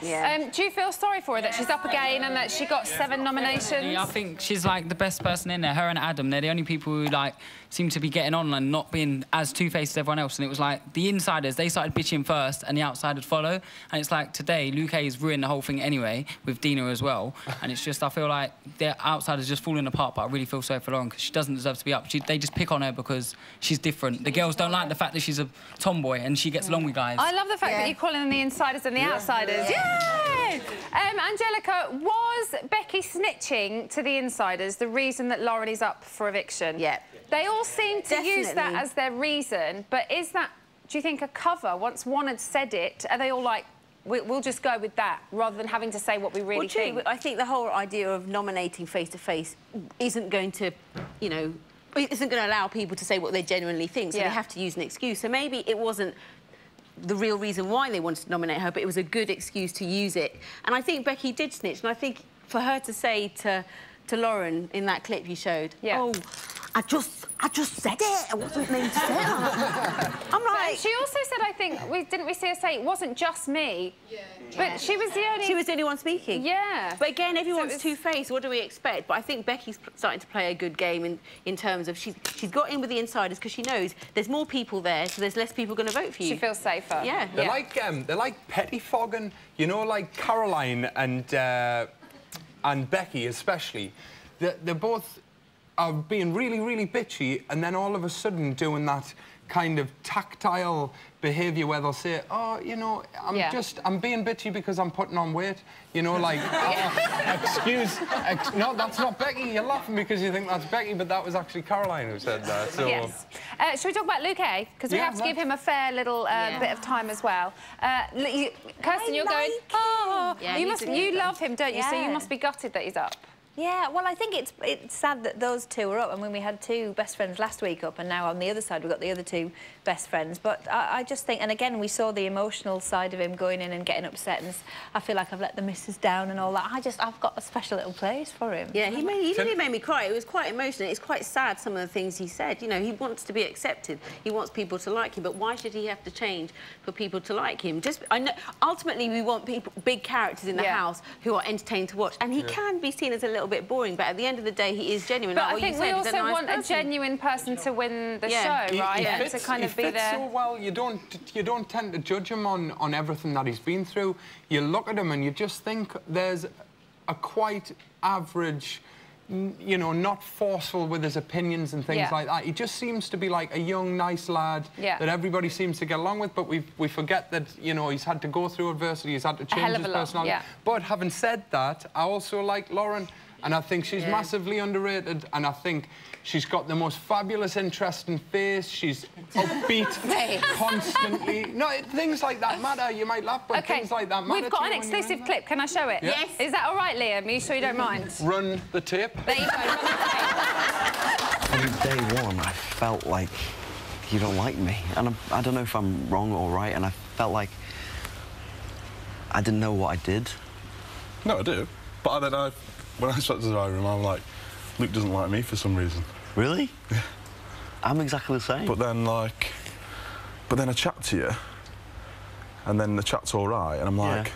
Yeah. Do you feel sorry for her that she's up again and that she got 7 nominations? Yeah, I think she's like the best person in there. Her and Adam, they're the only people who like seem to be getting on and not being as two-faced as everyone else. And it was like the insiders, they started bitching first and the outsiders follow. And it's like today, Luke has ruined the whole thing anyway with Dina as well. And it's just, I feel like the outsiders just falling apart, but I really feel sorry for Lauren because she doesn't deserve to be up. They just pick on her because she's different. The girls don't like the fact that she's a tomboy and she gets along with guys. I love the fact that you're calling them the insiders and the outsiders. Yay! Angelica, was Becky snitching to the insiders the reason that Lauren is up for eviction? Yeah. They all seem to use that as their reason, but is that, do you think, a cover? Once one had said it, are they all like, we'll just go with that, rather than having to say what we really think? I think the whole idea of nominating face-to-face isn't going to, you know, isn't going to allow people to say what they genuinely think, so they have to use an excuse. So maybe it wasn't the real reason why they wanted to nominate her, but it was a good excuse to use it. And I think Becky did snitch, and I think for her to say to Lauren in that clip you showed, oh, I just said it. I wasn't meant to say that. I'm like... She also said, I think, didn't we see her say it wasn't just me? Yeah. But she was the only... She was the only one speaking. Yeah. But again, everyone's two-faced. What do we expect? But I think Becky's starting to play a good game in terms of she's got in with the insiders because she knows there's more people there, so there's less people going to vote for you. She feels safer. Yeah. They're like pettifogging, you know, like Caroline and Becky especially. They're both of being really, really bitchy, and then all of a sudden doing that kind of tactile behaviour where they'll say, oh, you know, I'm being bitchy because I'm putting on weight. You know, like, no, that's not Becky. You're laughing because you think that's Becky, but that was actually Caroline who said that, so... Yes. Should we talk about Luke A? Because we have to give him a fair little bit of time as well. Kirsten, you're going... Oh, you love him, don't you? So you must be gutted that he's up. Yeah, well, I think it's sad that those two are up. I mean, we had 2 best friends last week up, and now on the other side we've got the other 2 best friends. But I just think, and again, we saw the emotional side of him going in and getting upset, and I feel like I've let the missus down and all that. I've got a special little place for him. Yeah, he really made me cry. It was quite emotional. It's quite sad, some of the things he said. You know, he wants to be accepted. He wants people to like him, but why should he have to change for people to like him? I know, ultimately, we want big characters in the house who are entertaining to watch, and he can be seen as a little bit boring, but at the end of the day, he is genuine. But like I think we also want a genuine person to win the show, right? To kind of be there. So well, you don't tend to judge him on everything that he's been through. You look at him and you just think there's a quite average, you know, not forceful with his opinions and things like that. He just seems to be like a young, nice lad that everybody seems to get along with, but we forget that, you know, he's had to go through adversity, he's had to change his personality. But having said that, I also like Lauren, and I think she's massively underrated, and I think she's got the most fabulous, interesting face. She's upbeat constantly. No, things like that matter. You might laugh, but things like that matter. We've got an exclusive clip. Can I show it? Yes. Is that all right, Liam? Are you sure you don't mind? Run the tape. There you go. From day one, I felt like you don't like me. And I don't know if I'm wrong or right, and I felt like I didn't know what I did. No, I do. But then when I sat to the diary room, I'm like, Luke doesn't like me for some reason. Really? Yeah. I'm exactly the same. But then, I chat to you, and then the chat's all right, and I'm like...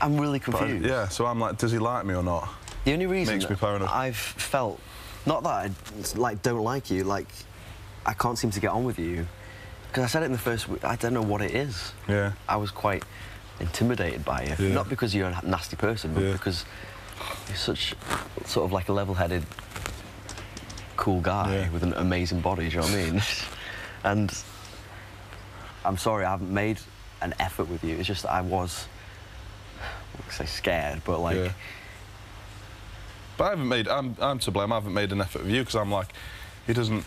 I'm really confused. So I'm like, does he like me or not? The only reason makes me paranoid. I've felt, not that I, don't like you, I can't seem to get on with you, because I said it in the first week, I don't know what it is. Yeah. I was quite intimidated by you. Not because you're a nasty person, but because you're such, sort of like a level-headed, cool guy with an amazing body, do you know what I mean? And I'm sorry, I haven't made an effort with you. It's just that I was, I wouldn't say scared, but like... But I haven't made... I'm to blame. I haven't made an effort with you, because I'm like, he doesn't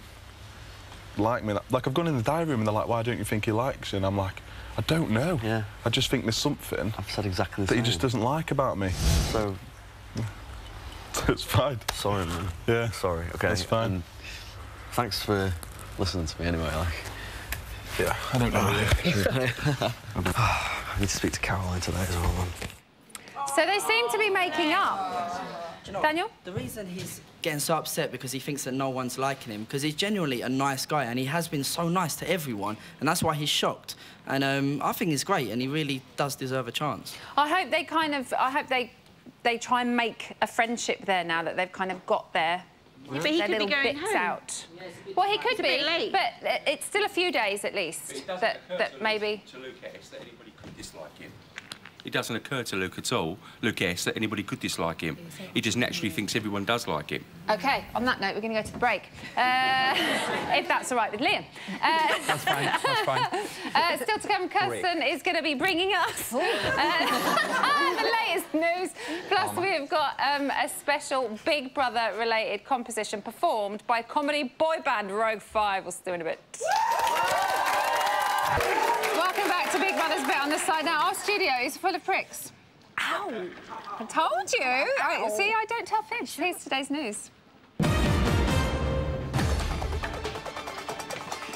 like me. Like, I've gone in the diary room and they're like, why don't you think he likes you? And I'm like, I don't know. Yeah. I just think there's something... I've said exactly the that same. he just doesn't like about me. So... It's fine. Sorry, man. Yeah. Sorry. Okay. It's fine. And thanks for listening to me anyway, like... Yeah, I don't know you. I need to speak to Caroline today as well, man. So they seem to be making up. Daniel? The reason he's getting so upset because he thinks that no one's liking him, because he's genuinely a nice guy and he has been so nice to everyone, and that's why he's shocked. And I think he's great, and he really does deserve a chance. I hope they they try and make a friendship there now that they've kind of got their but he could little be going bits home. Out. Well, he could be, but it's still a few days at least that maybe. To Luke S that anybody could dislike him. It doesn't occur to Luke at all, Luke S, that anybody could dislike him. He just naturally thinks everyone does like him. OK, on that note, we're going to go to the break. If that's all right with Liam. That's fine, that's fine. Still to come, Kirsten is going to be bringing us the latest news. Plus, we've got a special Big Brother-related composition performed by comedy boy band Rogue 5. We'll see you in a bit. Welcome back to Big Brother's Bit on the Side. Now, our studio is full of pricks. Ow! I told you. Ow. See, I don't tell fibs. Here's today's news.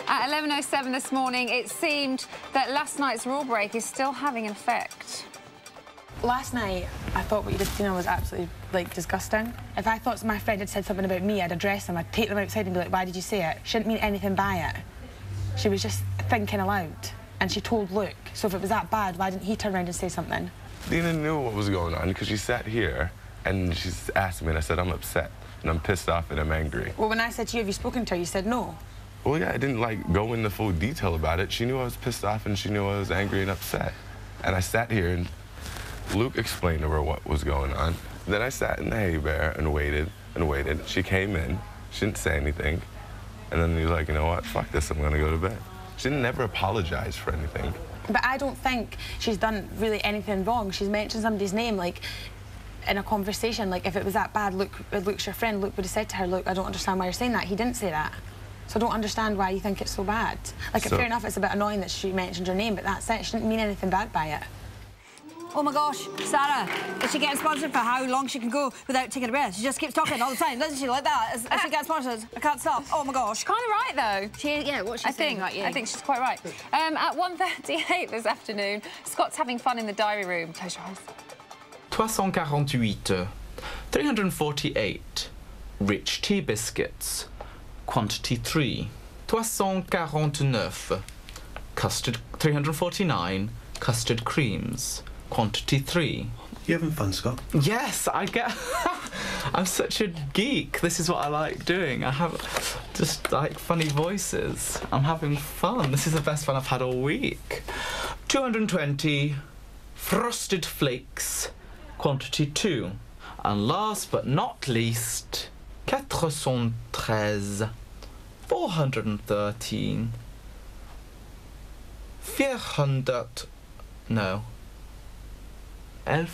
At 11:07 this morning, it seemed that last night's rule break is still having an effect. Last night, I thought what you did to Tina was absolutely, like, disgusting. If I thought my friend had said something about me, I'd address them, I'd take them outside and be like, why did you say it? She didn't mean anything by it. She was just thinking aloud. And she told Luke, so if it was that bad, why didn't he turn around and say something? Tina knew what was going on because she sat here and she asked me and I said, I'm upset and I'm pissed off and I'm angry. Well, when I said to you, have you spoken to her, you said no. Well, yeah, I didn't, like, go into full detail about it. She knew I was pissed off and she knew I was angry and upset. And I sat here and Luke explained to her what was going on. Then I sat in the hay bear and waited and waited. She came in, she didn't say anything. And then he was like, you know what, fuck this, I'm gonna go to bed. She didn't never apologize for anything. But I don't think she's done really anything wrong. She's mentioned somebody's name, like, in a conversation. Like, if it was that bad, Luke's your friend, Luke would have said to her, look, I don't understand why you're saying that. He didn't say that. So I don't understand why you think it's so bad. Like, fair enough, it's a bit annoying that she mentioned her name, but that's it. She didn't mean anything bad by it. Oh, my gosh, Sarah, is she getting sponsored for how long she can go without taking a breath? She just keeps talking all the time, doesn't she, like that? As she gets sponsored, I can't stop. Oh, my gosh. She's kind of right, though. Yeah, what's she saying about you? I think she's quite right. At 1:38 this afternoon, Scott's having fun in the diary room. Close your eyes. 348. 348. Rich tea biscuits. Quantity 3. 349. Custard 349. Custard creams. Quantity 3. You having fun, Scott? Yes, I get... I'm such a geek. This is what I like doing. I have just, like, funny voices. I'm having fun. This is the best fun I've had all week. 220 frosted flakes. Quantity 2. And last but not least, 413. 413. 400... No. 11,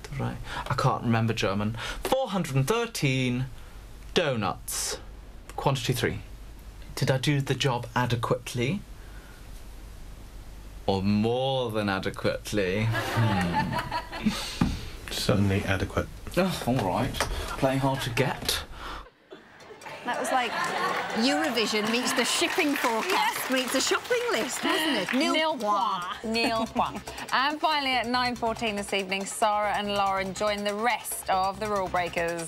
12, I can't remember German. 413 donuts. Quantity 3. Did I do the job adequately? Or more than adequately? Certainly adequate. Oh, all right. Playing hard to get. That was like Eurovision meets the shipping forecast meets the shopping list, wasn't it? Nil point. And finally, at 9:14 this evening, Sarah and Lauren join the rest of the rule breakers.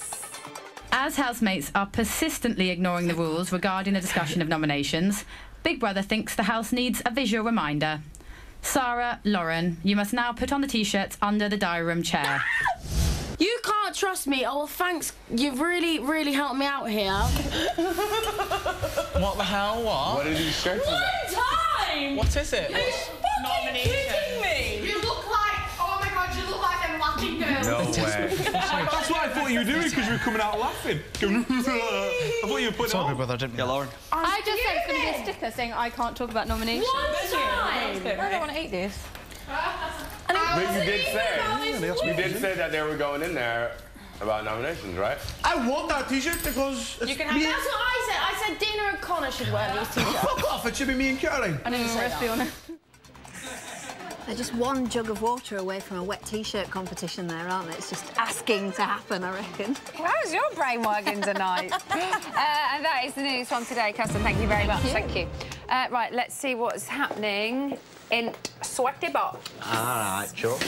As housemates are persistently ignoring the rules regarding the discussion of nominations, Big Brother thinks the house needs a visual reminder. Sarah, Lauren, you must now put on the T-shirts under the diary room chair. You can't trust me. Oh, well, thanks. You've really, really helped me out here. What the hell, what? What are these shirts? One time! What is it? Are you fucking kidding me? You look like... Oh, my God, you look like a laughing girl. No way. That's what I thought you were doing, because you were coming out laughing. I thought you were putting it on. Brother, I didn't. Yeah, Lauren. I just said it's going to be a sticker saying I can't talk about nominations. One time! I don't want to eat this. But you did say that they were going in there about nominations, right? I want that T-shirt because... You can have That's what I said. I said Dina O'Connor should wear these T-shirts. Fuck off, it should be me and Caroline. I didn't say that. They're just one jug of water away from a wet T-shirt competition there, aren't they? It's just asking to happen, I reckon. How's your brain working tonight? And that is the news from today, Kirsten. Thank you very much. Thank you. Right, let's see what's happening in Sweaty Bot. All right, sure.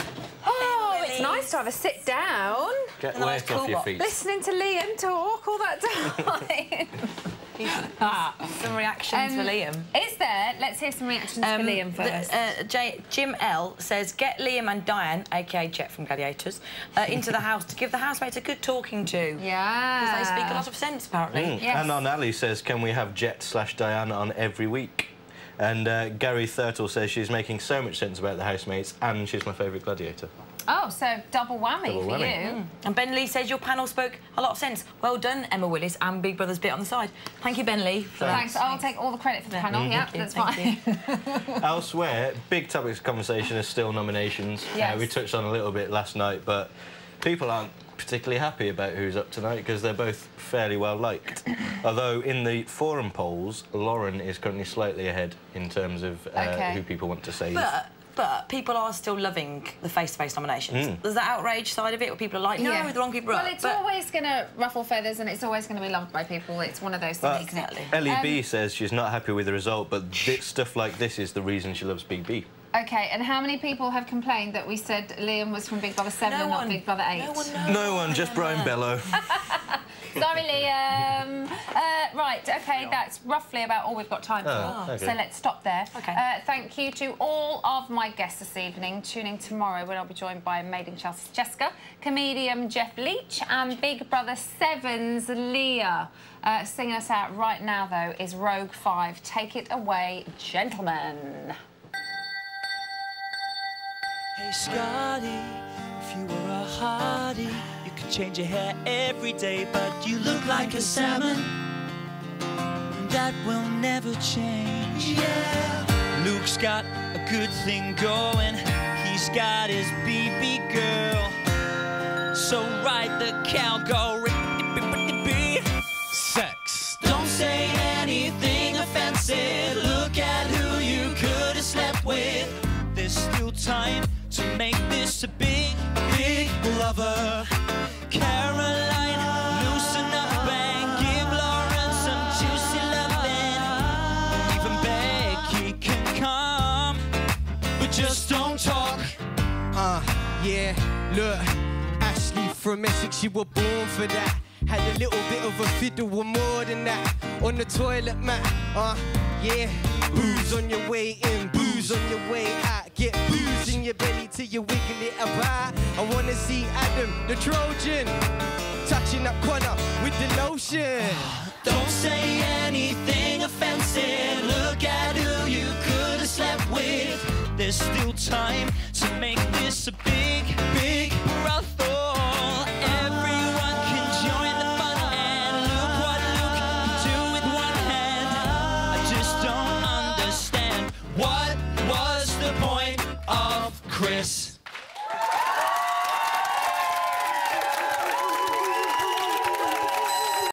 Oh, Oh, it's nice to have a sit down. Get weight off your feet. Listening to Liam talk all that time. Some reactions for Liam. Is there? Let's hear some reactions for Liam first. Jim L says, get Liam and Diane, a.k.a. Jet from Gladiators, into the house to give the housemates a good talking to. Yeah. Because they speak a lot of sense, apparently. Yes. And on Ali says, can we have Jet/Diane on every week? And Gary Thurtle says she's making so much sense about the housemates and she's my favourite gladiator. Oh, so double whammy for you. And Ben Lee says your panel spoke a lot of sense. Well done, Emma Willis and Big Brother's bit on the side. Thank you, Ben Lee. Thanks. I'll take all the credit for the panel. Yeah, that's fine. Elsewhere, big topics of conversation is still nominations. Yes. We touched on a little bit last night, but people aren't particularly happy about who's up tonight because they're both fairly well liked. Although in the forum polls, Lauren is currently slightly ahead in terms of who people want to save. But people are still loving the face-to-face nominations. There's that outrage side of it where people are like, no, the wrong people are up. Well, it's always going to ruffle feathers and it's always going to be loved by people. It's one of those things, isn't it? Ellie B says she's not happy with the result, but stuff like this is the reason she loves Big B. OK, and how many people have complained that we said Liam was from Big Brother 7 and not Big Brother 8? No one, just Brian Bellow. Sorry, Liam. Right, OK, that's roughly about all we've got time for. Okay. So let's stop there. Thank you to all of my guests this evening. Tune in tomorrow when I'll be joined by Made in Chelsea's Jessica, comedian Jeff Leach and Big Brother 7's Leah. Singing us out right now, though, is Rogue 5. Take it away, gentlemen. Hey Scotty, if you were a hottie, you could change your hair every day, but you look like a salmon. That will never change. Yeah. Luke's got a good thing going. He's got his BB girl. So ride the cowgirl. Sex. Don't say anything offensive. Look at who you could have slept with. There's still time to make this a big, big lover. Caroline, loosen up and give Lauren some juicy loving. Even Becky can come, but just don't talk. Yeah, look, Ashley from Essex, you were born for that. Had a little bit of a fiddle or more than that. On the toilet mat, yeah. Booze on your way in, booze on your way out. Get booze in your belly till you wiggle it about. I wanna see Adam, the Trojan, touching up Connor with the lotion. Don't say anything offensive. Look at who you could have slept with. There's still time to make this a big, big